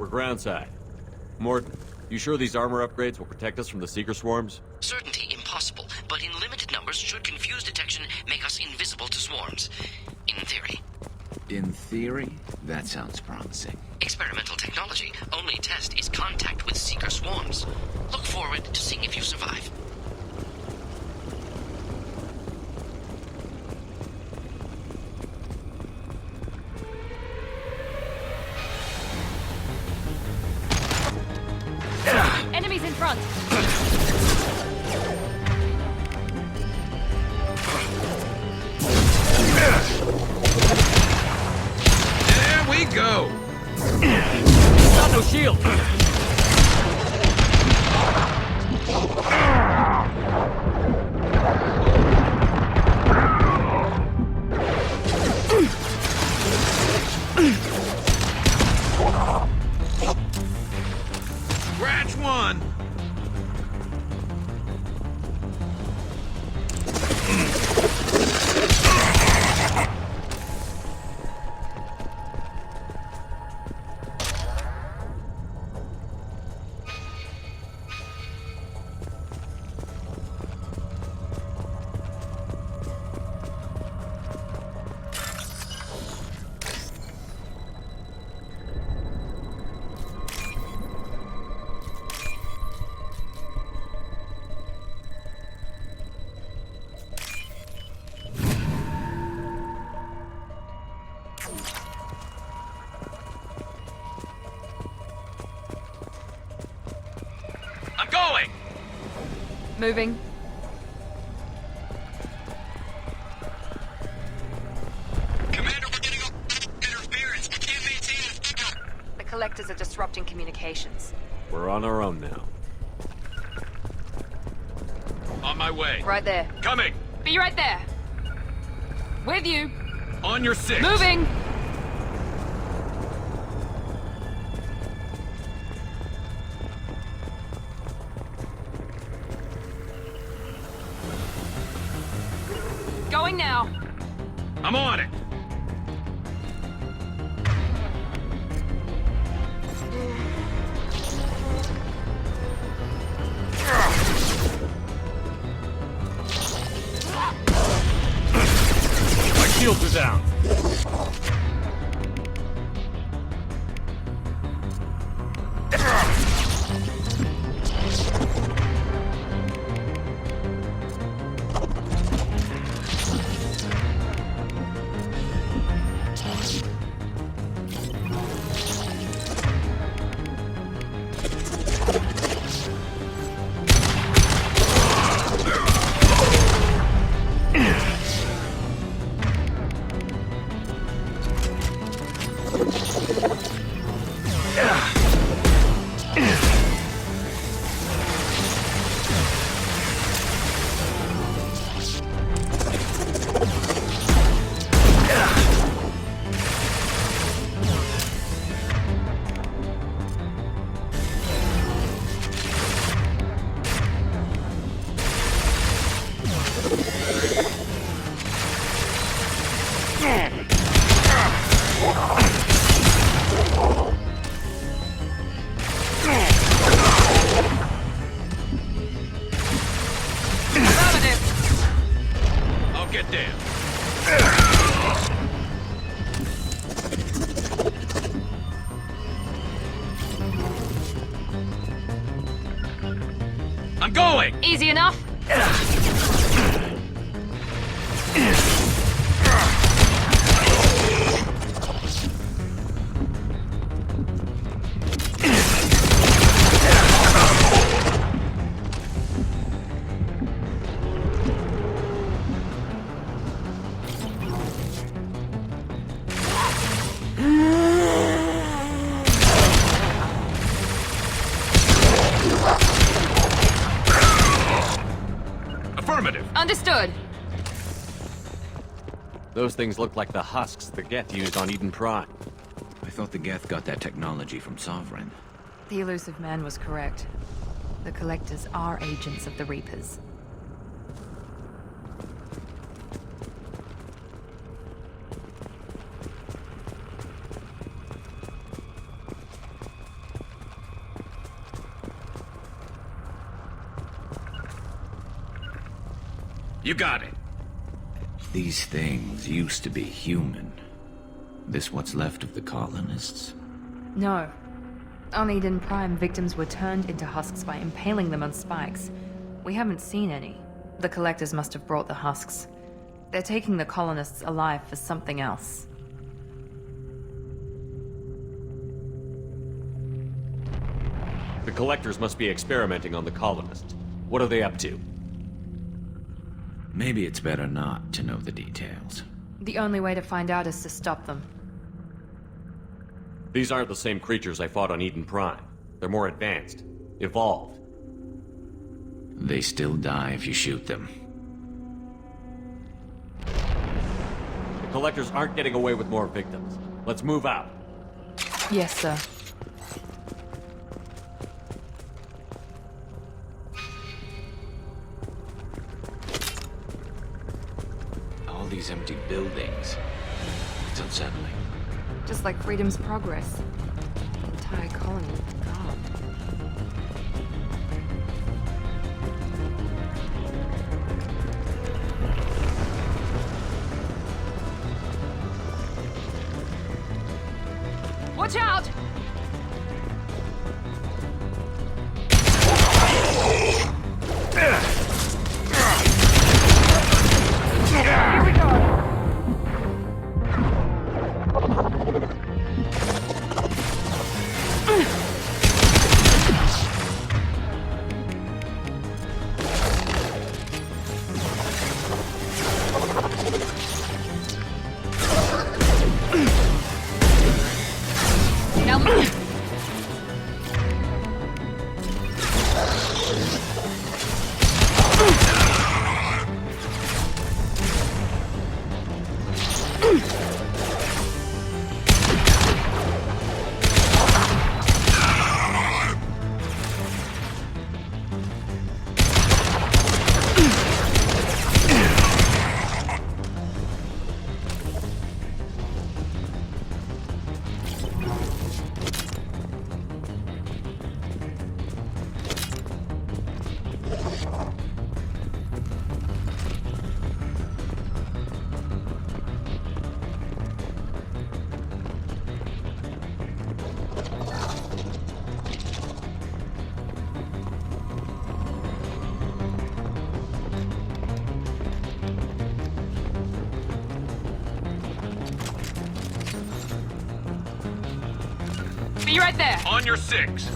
We're groundside. Morton, you sure these armor upgrades will protect us from the Seeker swarms? Certainty impossible, but in limited numbers should confuse detection make us invisible to swarms. In theory. In theory? That sounds promising. Experimental technology. Only test is contact with Seeker swarms. Look forward to seeing if you survive. Enemies in front! There we go! Got no shield! Scratch one! I'm going! Moving. Commander, we're getting interference. We can't maintain it. The collectors are disrupting communications. We're on our own now. On my way. Right there. Coming! Be right there. With you. On your six! Moving! Going now. I'm on it! My shields are down! I'll get there. I'm going! Easy enough. Affirmative! Understood. Those things look like the husks the Geth used on Eden Prime. I thought the Geth got that technology from Sovereign. The elusive man was correct. The collectors are agents of the Reapers. You got it. These things used to be human. This what's left of the colonists? No. On Eden Prime, victims were turned into husks by impaling them on spikes. We haven't seen any. The collectors must have brought the husks. They're taking the colonists alive for something else. The collectors must be experimenting on the colonists. What are they up to? Maybe it's better not to know the details. The only way to find out is to stop them. These aren't the same creatures I fought on Eden Prime. They're more advanced. Evolved. They still die if you shoot them. The collectors aren't getting away with more victims. Let's move out. Yes, sir. All these empty buildings. It's unsettling. Just like Freedom's Progress. The entire colony gone. Watch out! Here we go! Now move! Be right there! On your 6.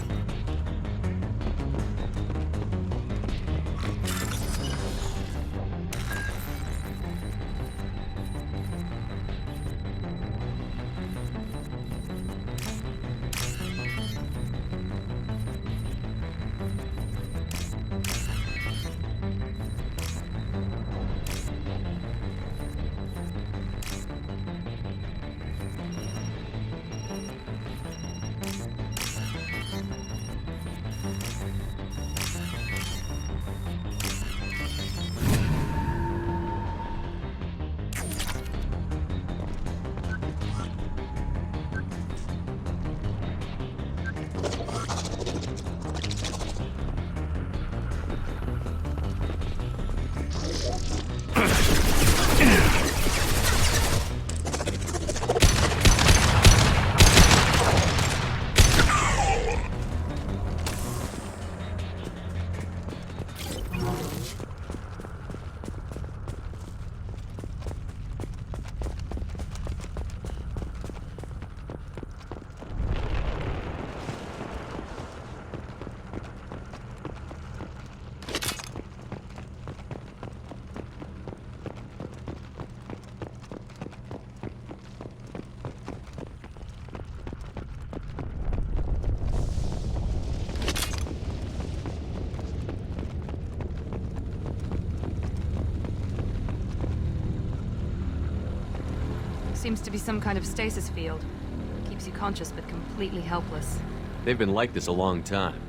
Seems to be some kind of stasis field. Keeps you conscious but completely helpless. They've been like this a long time.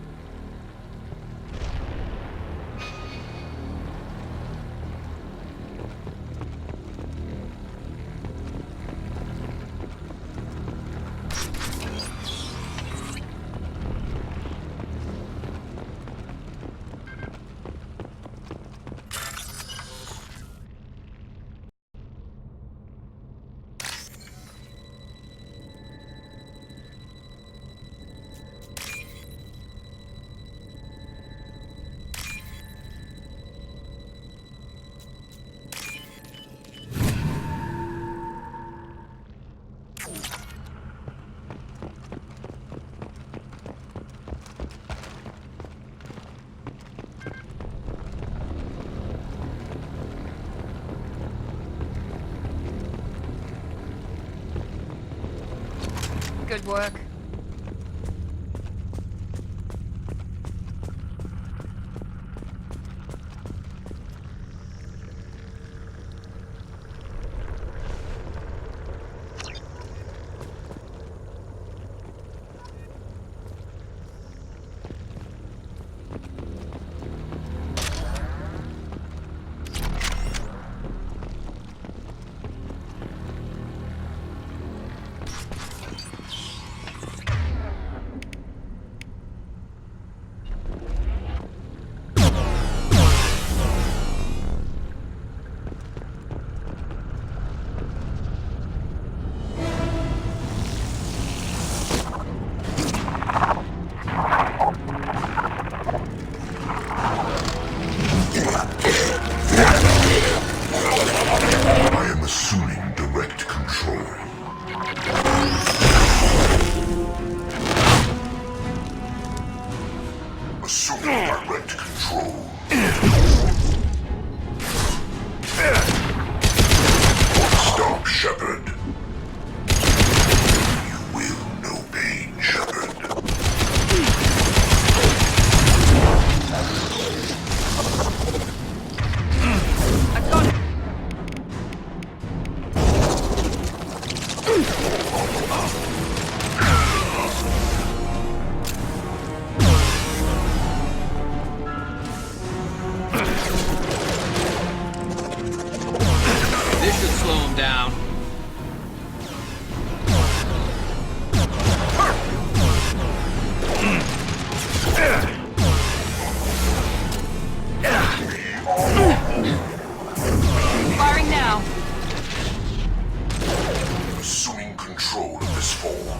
Good work. I am assuming direct control. Assuming direct control. Stop, Shepard. You will know pain, Shepard. I got it. This should slow him down. Firing now. Assuming control of this form.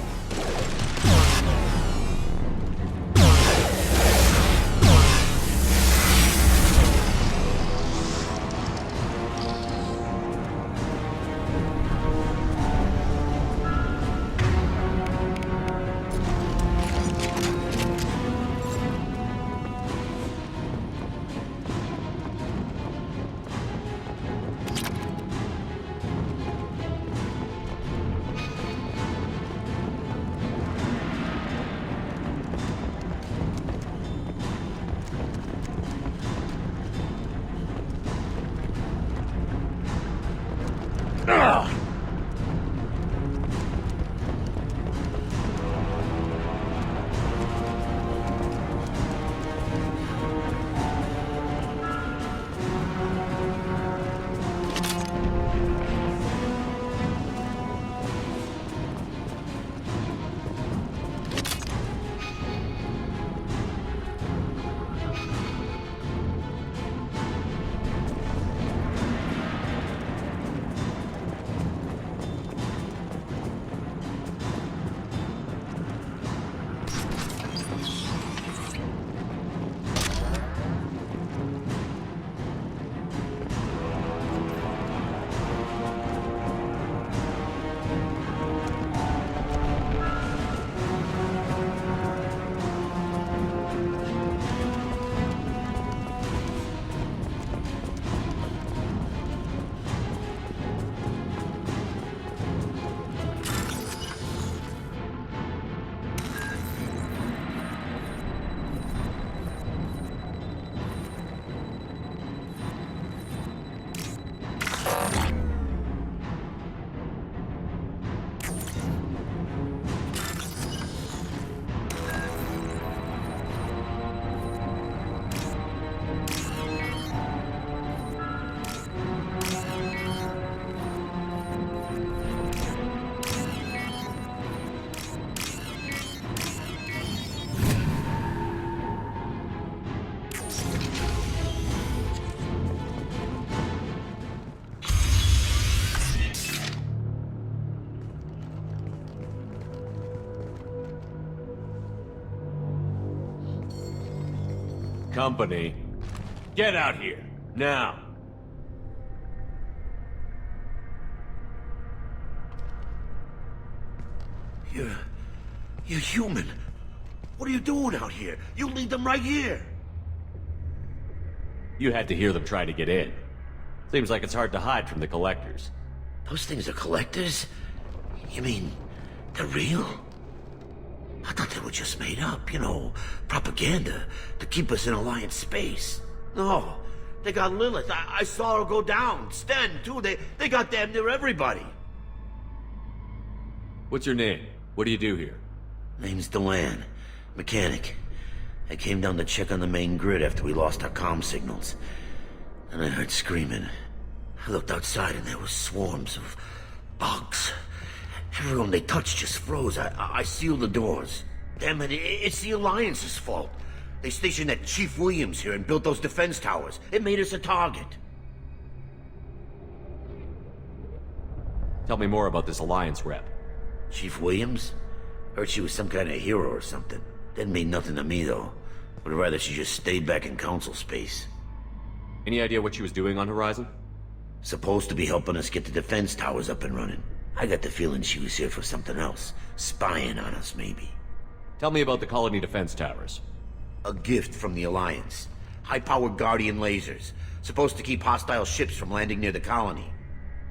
Company, get out here, now. You're human. What are you doing out here? You lead them right here. You had to hear them try to get in. Seems like it's hard to hide from the collectors. Those things are collectors? You mean, they're real? were just made up, you know, propaganda to keep us in Alliance space. No, they got Lilith. I saw her go down. Sten, too. They got damn near everybody. What's your name? What do you do here? Name's Delan. Mechanic. I came down to check on the main grid after we lost our comm signals. And I heard screaming. I looked outside and there were swarms of bugs. Everyone they touched just froze. I sealed the doors. Damn it, it's the Alliance's fault. They stationed that Chief Williams here and built those defense towers. It made us a target. Tell me more about this Alliance rep. Chief Williams? Heard she was some kind of hero or something. Didn't mean nothing to me, though. Would rather she just stayed back in Council space. Any idea what she was doing on Horizon? Supposed to be helping us get the defense towers up and running. I got the feeling she was here for something else. Spying on us, maybe. Tell me about the colony defense towers. A gift from the Alliance. High-powered Guardian lasers. Supposed to keep hostile ships from landing near the colony.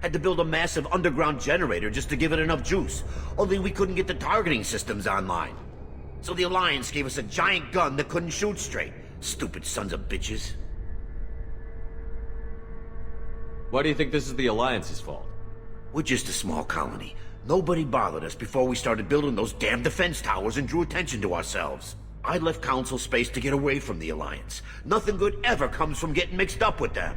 Had to build a massive underground generator just to give it enough juice. Only we couldn't get the targeting systems online. So the Alliance gave us a giant gun that couldn't shoot straight. Stupid sons of bitches. Why do you think this is the Alliance's fault? We're just a small colony. Nobody bothered us before we started building those damn defense towers and drew attention to ourselves. I left Council space to get away from the Alliance. Nothing good ever comes from getting mixed up with them.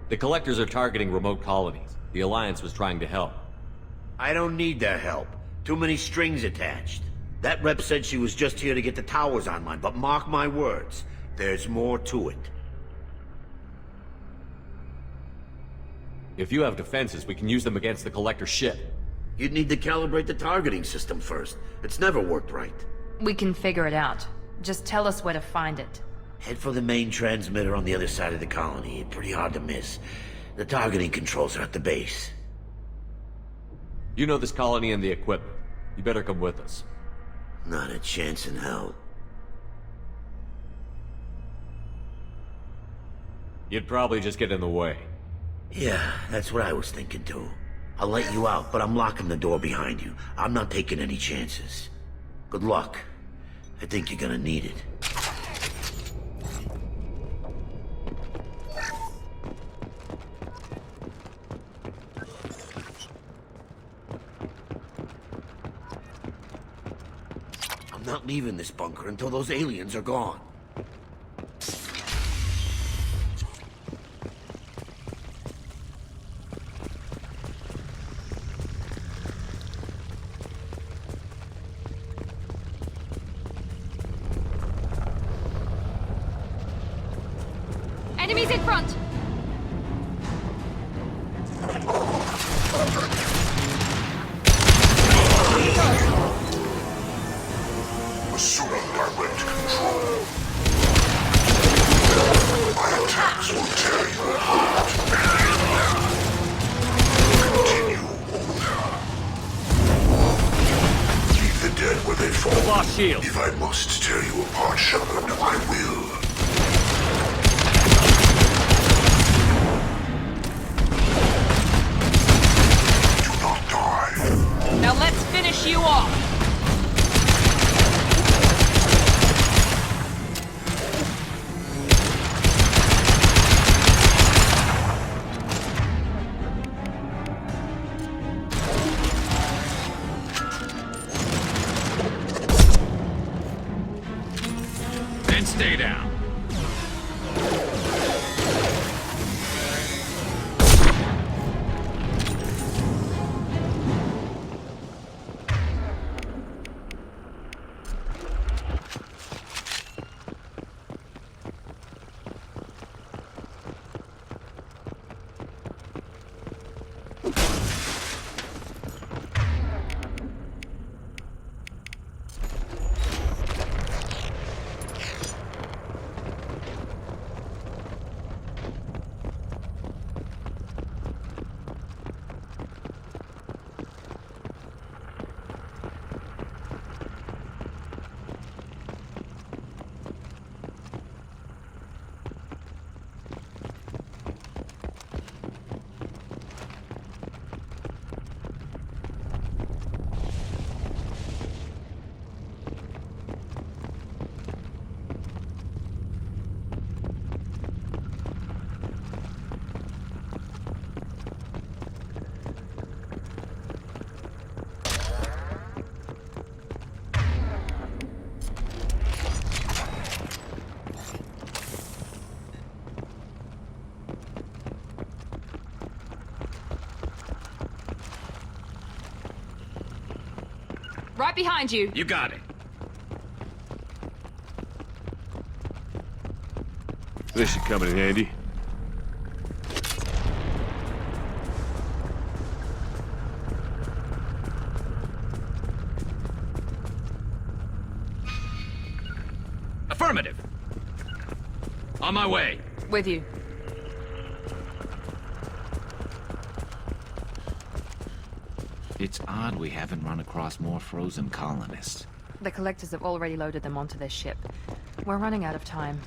The Collectors are targeting remote colonies. The Alliance was trying to help. I don't need their help. Too many strings attached. That rep said she was just here to get the towers online, but mark my words, there's more to it. If you have defenses, we can use them against the Collector ship. You'd need to calibrate the targeting system first. It's never worked right. We can figure it out. Just tell us where to find it. Head for the main transmitter on the other side of the colony. Pretty hard to miss. The targeting controls are at the base. You know this colony and the equipment. You better come with us. Not a chance in hell. You'd probably just get in the way. Yeah, that's what I was thinking too. I'll let you out, but I'm locking the door behind you. I'm not taking any chances. Good luck. I think you're gonna need it. I'm not leaving this bunker until those aliens are gone. Enemies in front! Assuming direct control. My attacks will tear you apart. Continue, leave the dead where they fall. Lost shield. If I must tear you apart, Shepard, I will. Do not die. Now let's finish you off! Then stay down. Right behind you. You got it. This should come in handy. Affirmative. On my way. With you. It's odd we haven't run across more frozen colonists. The collectors have already loaded them onto their ship. We're running out of time.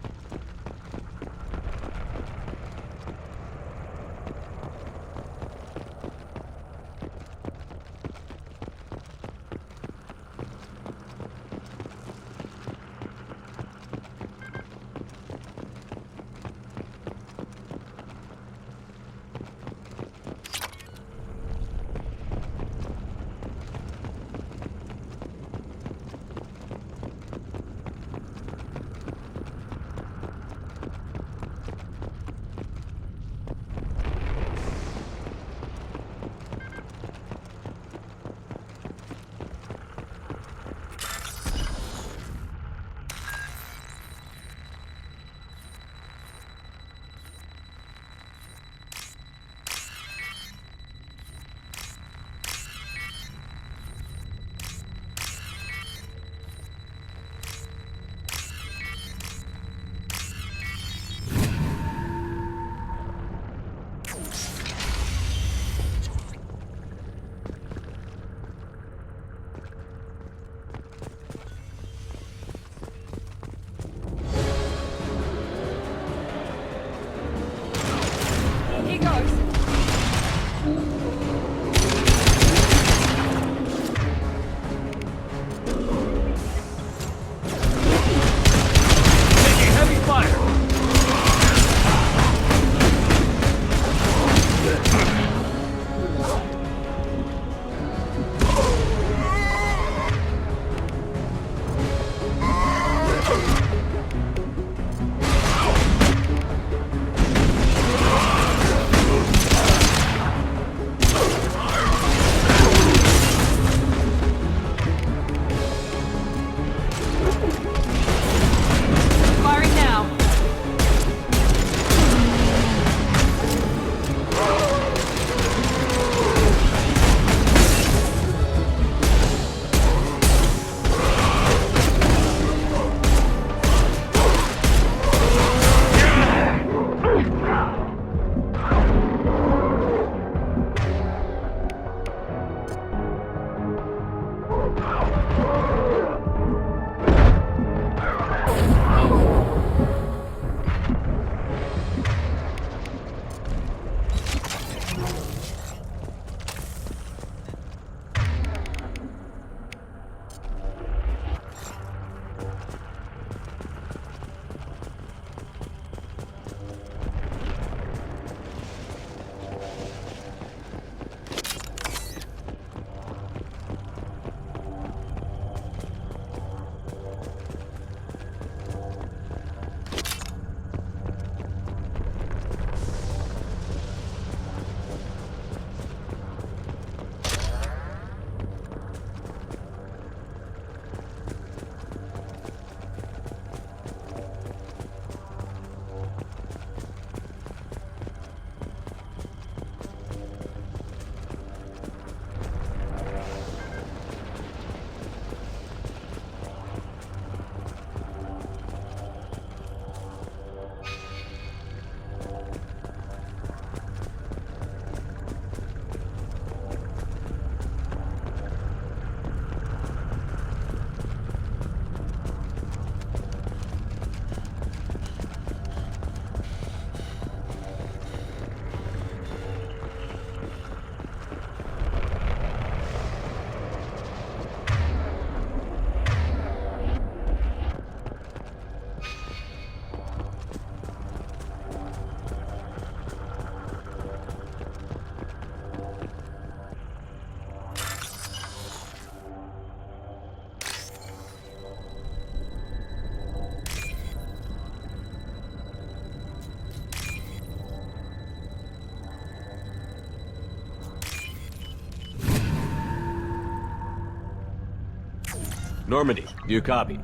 Normandy, do you copy?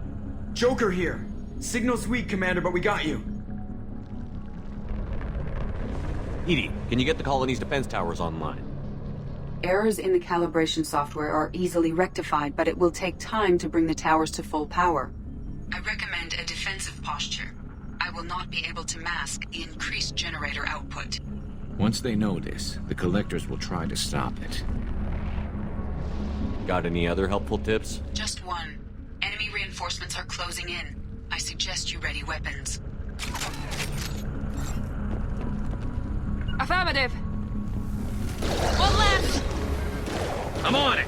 Joker here. Signal's weak, Commander, but we got you. Edie, can you get the colony's defense towers online? Errors in the calibration software are easily rectified, but it will take time to bring the towers to full power. I recommend a defensive posture. I will not be able to mask the increased generator output. Once they know this, the Collectors will try to stop it. Got any other helpful tips? Just one. Enemy reinforcements are closing in. I suggest you ready weapons. Affirmative. One left. I'm on it!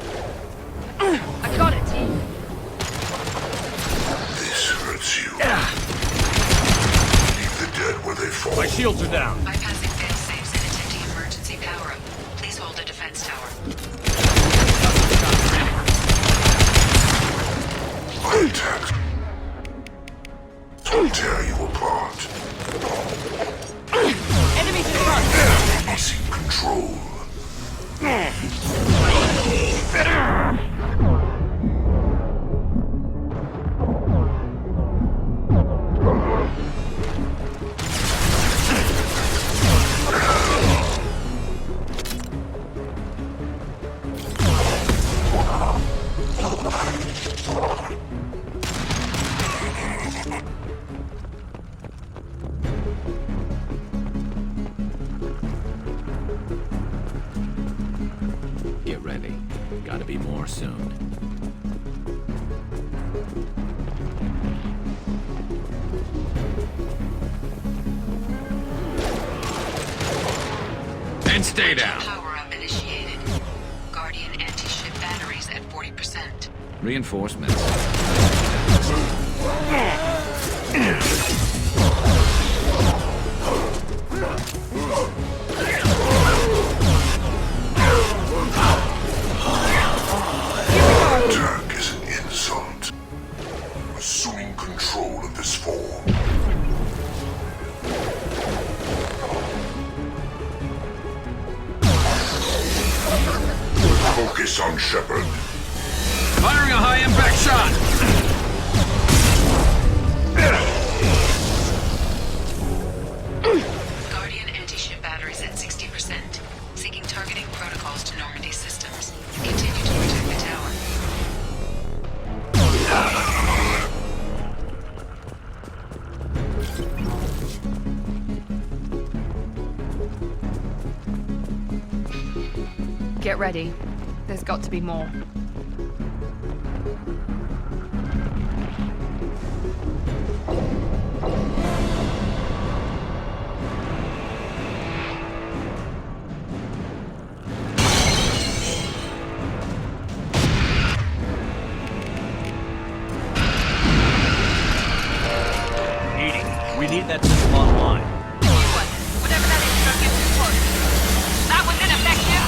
I got it, team. This hurts you. Leave the dead where they fall. My shields are down. Bypassing fail-safes and attempting emergency power-up. Please hold a defense tower. My attacks will tear you apart. Enemies in front. Releasing control. Get ready. Gotta be more soon. And stay down. Power-up initiated. Guardian anti-ship batteries at 40%. Reinforcements. Attack is an insult. Assuming control of this form. Focus on Shepard. Firing a high-impact shot! Guardian anti-ship batteries at 60%. Seeking targeting protocols to Normandy systems. Continue to protect the tower. Get ready. There's got to be more. Edie, we need that system online. Whatever that is, don't get too close. That was ineffective.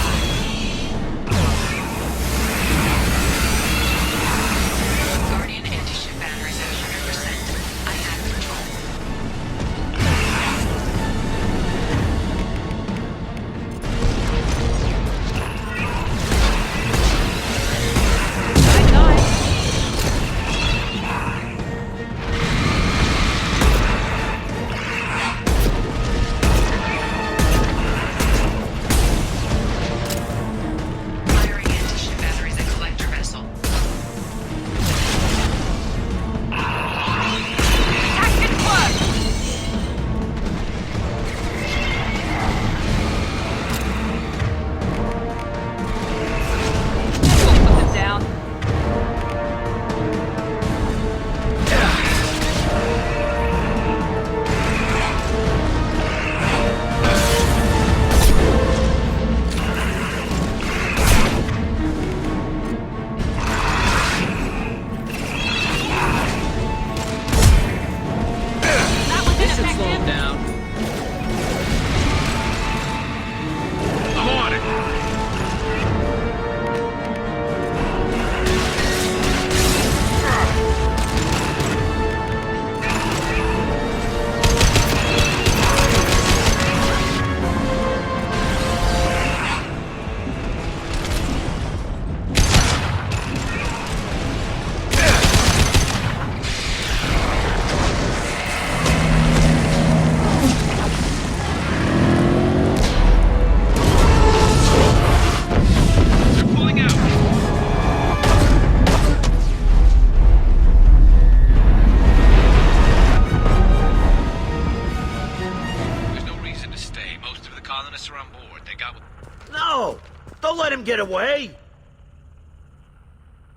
get away?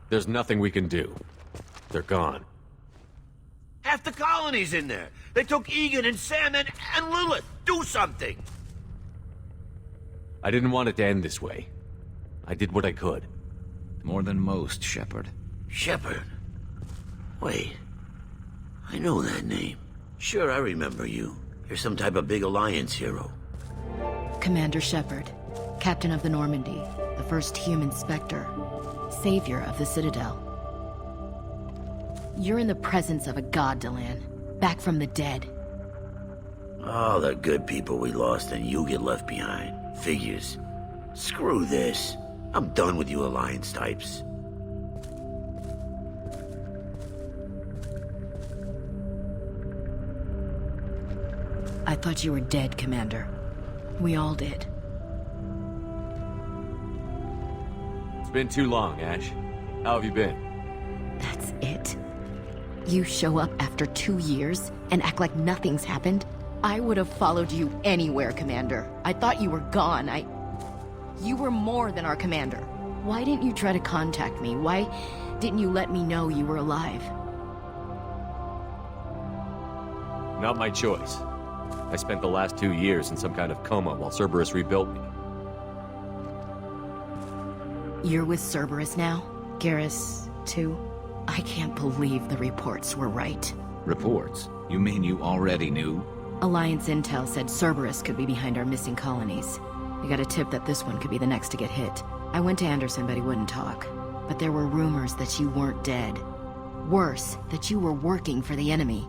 There's nothing we can do. They're gone. Half the colony's in there. They took Egan and Sam and Lilith. Do something. I didn't want it to end this way. I did what I could. More than most, Shepard. Shepard? Wait. I know that name. Sure, I remember you. You're some type of big Alliance hero. Commander Shepard, Captain of the Normandy, the first human Spectre, savior of the Citadel. You're in the presence of a god, Delan, back from the dead. All the good people we lost and you get left behind. Figures. Screw this. I'm done with you Alliance types. I thought you were dead, Commander. We all did. It's been too long, Ash. How have you been? That's it? You show up after 2 years and act like nothing's happened? I would have followed you anywhere, Commander. I thought you were gone. You were more than our commander. Why didn't you try to contact me? Why didn't you let me know you were alive? Not my choice. I spent the last 2 years in some kind of coma while Cerberus rebuilt me. You're with Cerberus now? Garrus, too? I can't believe the reports were right. Reports? You mean you already knew? Alliance intel said Cerberus could be behind our missing colonies. We got a tip that this one could be the next to get hit. I went to Anderson, but he wouldn't talk. But there were rumors that you weren't dead. Worse, that you were working for the enemy.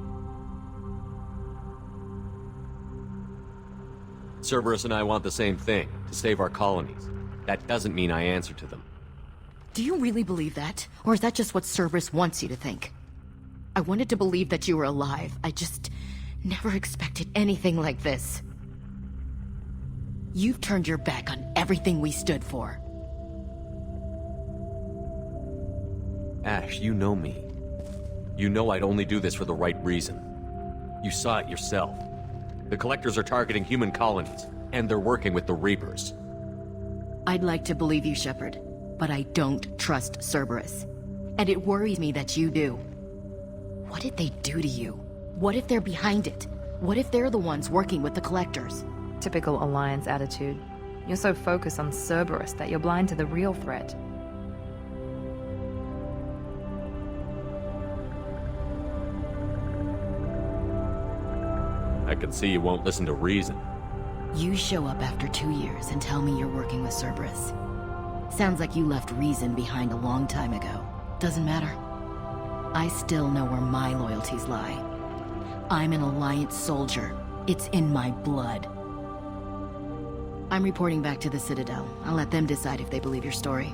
Cerberus and I want the same thing, to save our colonies. That doesn't mean I answer to them. Do you really believe that? Or is that just what Cerberus wants you to think? I wanted to believe that you were alive. I just never expected anything like this. You've turned your back on everything we stood for. Ash, you know me. You know I'd only do this for the right reason. You saw it yourself. The Collectors are targeting human colonies, and they're working with the Reapers. I'd like to believe you, Shepard, but I don't trust Cerberus. And it worries me that you do. What did they do to you? What if they're behind it? What if they're the ones working with the Collectors? Typical Alliance attitude. You're so focused on Cerberus that you're blind to the real threat. I can see you won't listen to reason. You show up after 2 years and tell me you're working with Cerberus. Sounds like you left reason behind a long time ago. Doesn't matter. I still know where my loyalties lie. I'm an Alliance soldier. It's in my blood. I'm reporting back to the Citadel. I'll let them decide if they believe your story.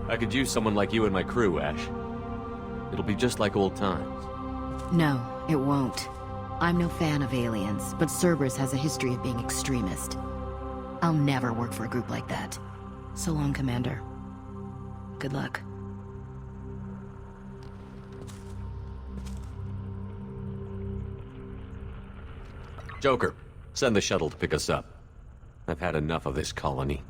I could use someone like you in my crew, Ash. It'll be just like old times. No, it won't. I'm no fan of aliens, but Cerberus has a history of being extremist. I'll never work for a group like that. So long, Commander. Good luck. Joker, send the shuttle to pick us up. I've had enough of this colony.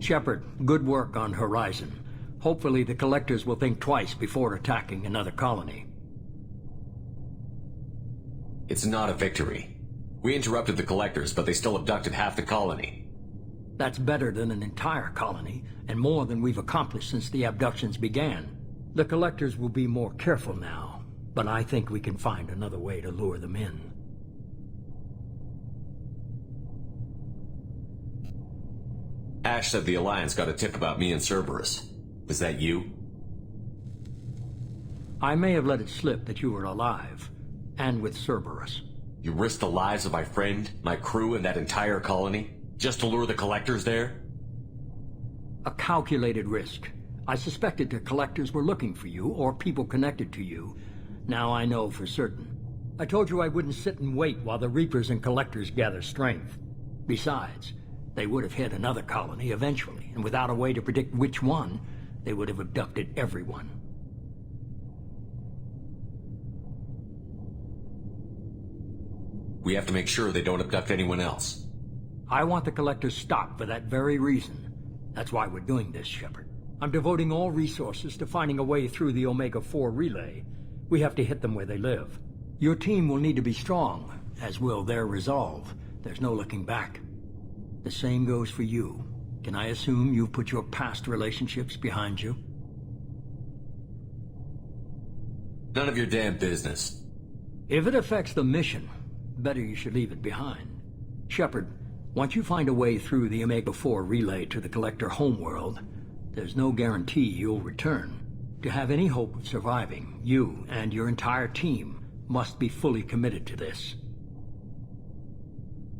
Shepard, good work on Horizon. Hopefully the Collectors will think twice before attacking another colony. It's not a victory. We interrupted the Collectors, but they still abducted half the colony. That's better than an entire colony, and more than we've accomplished since the abductions began. The Collectors will be more careful now, but I think we can find another way to lure them in. Ash said the Alliance got a tip about me and Cerberus. Was that you? I may have let it slip that you were alive, and with Cerberus. You risked the lives of my friend, my crew, and that entire colony, just to lure the collectors there? A calculated risk. I suspected the collectors were looking for you, or people connected to you. Now I know for certain. I told you I wouldn't sit and wait while the Reapers and collectors gather strength. Besides, they would have hit another colony eventually, and without a way to predict which one, they would have abducted everyone. We have to make sure they don't abduct anyone else. I want the collectors stopped for that very reason. That's why we're doing this, Shepard. I'm devoting all resources to finding a way through the Omega-4 relay. We have to hit them where they live. Your team will need to be strong, as will their resolve. There's no looking back. The same goes for you. Can I assume you've put your past relationships behind you? None of your damn business. If it affects the mission, better you should leave it behind. Shepard, once you find a way through the Omega-4 relay to the Collector homeworld, there's no guarantee you'll return. To have any hope of surviving, you and your entire team must be fully committed to this.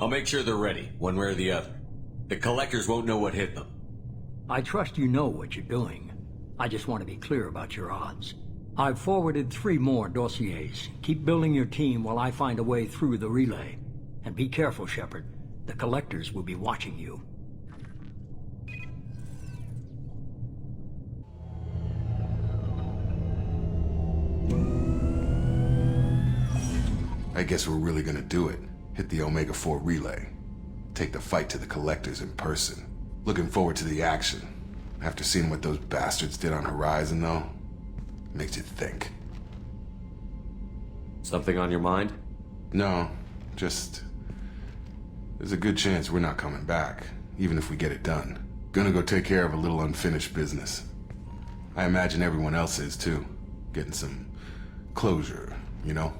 I'll make sure they're ready, one way or the other. The collectors won't know what hit them. I trust you know what you're doing. I just want to be clear about your odds. I've forwarded 3 more dossiers. Keep building your team while I find a way through the relay. And be careful, Shepard. The collectors will be watching you. I guess we're really gonna do it. Hit the Omega-4 relay. Take the fight to the collectors in person. Looking forward to the action. After seeing what those bastards did on Horizon, though, makes you think. Something on your mind? No, just... there's a good chance we're not coming back, even if we get it done. Gonna go take care of a little unfinished business. I imagine everyone else is, too. Getting some closure, you know?